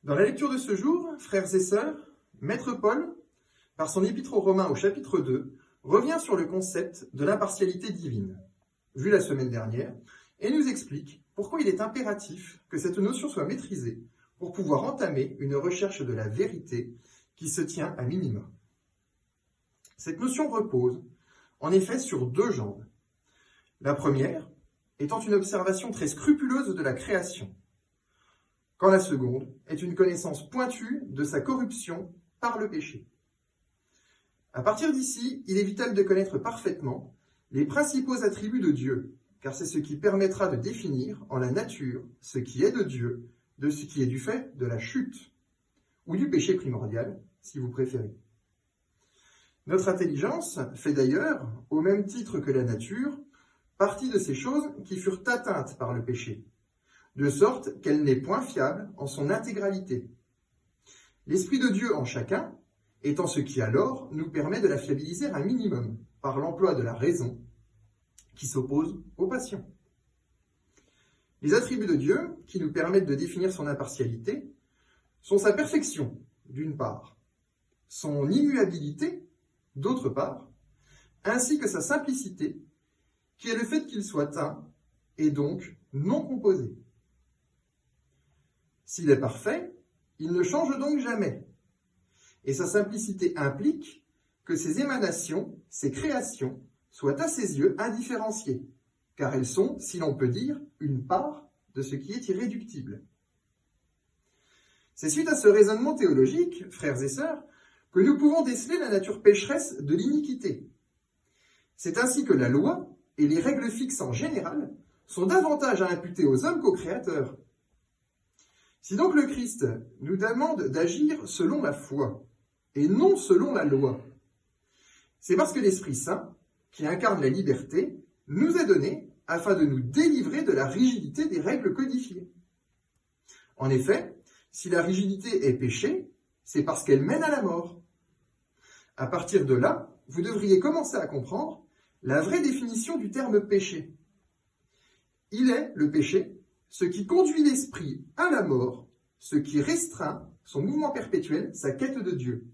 Dans la lecture de ce jour, frères et sœurs, Maître Paul, par son épître aux Romains au chapitre 2, revient sur le concept de l'impartialité divine, vu la semaine dernière, et nous explique pourquoi il est impératif que cette notion soit maîtrisée pour pouvoir entamer une recherche de la vérité qui se tient à minima. Cette notion repose, en effet, sur deux jambes. La première étant une observation très scrupuleuse de la création, quand la seconde est une connaissance pointue de sa corruption par le péché. À partir d'ici, il est vital de connaître parfaitement les principaux attributs de Dieu, car c'est ce qui permettra de définir en la nature ce qui est de Dieu, de ce qui est du fait de la chute, ou du péché primordial, si vous préférez. Notre intelligence fait d'ailleurs, au même titre que la nature, partie de ces choses qui furent atteintes par le péché, de sorte qu'elle n'est point fiable en son intégralité. L'Esprit de Dieu en chacun étant ce qui alors nous permet de la fiabiliser un minimum par l'emploi de la raison qui s'oppose aux passions. Les attributs de Dieu qui nous permettent de définir son impartialité sont sa perfection, d'une part, son immuabilité, d'autre part, ainsi que sa simplicité, qui est le fait qu'il soit un et donc non composé. S'il est parfait, il ne change donc jamais. Et sa simplicité implique que ses émanations, ses créations, soient à ses yeux indifférenciées, car elles sont, si l'on peut dire, une part de ce qui est irréductible. C'est suite à ce raisonnement théologique, frères et sœurs, que nous pouvons déceler la nature pécheresse de l'iniquité. C'est ainsi que la loi et les règles fixes en général sont davantage à imputer aux hommes qu'aux créateurs. Si donc le Christ nous demande d'agir selon la foi, et non selon la loi, c'est parce que l'Esprit Saint, qui incarne la liberté, nous est donné afin de nous délivrer de la rigidité des règles codifiées. En effet, si la rigidité est péché, c'est parce qu'elle mène à la mort. À partir de là, vous devriez commencer à comprendre la vraie définition du terme péché. Il est, le péché, ce qui conduit l'esprit à la mort, ce qui restreint son mouvement perpétuel, sa quête de Dieu.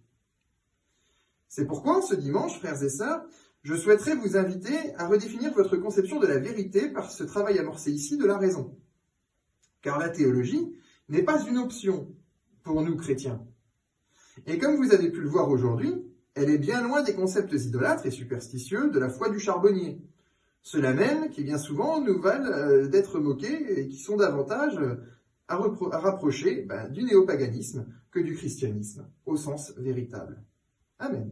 C'est pourquoi, ce dimanche, frères et sœurs, je souhaiterais vous inviter à redéfinir votre conception de la vérité par ce travail amorcé ici de la raison. Car la théologie n'est pas une option pour nous chrétiens. Et comme vous avez pu le voir aujourd'hui, elle est bien loin des concepts idolâtres et superstitieux de la foi du charbonnier. Ceux-là même qui bien souvent nous valent d'être moqués et qui sont davantage à rapprocher du néopaganisme que du christianisme, au sens véritable. Amen.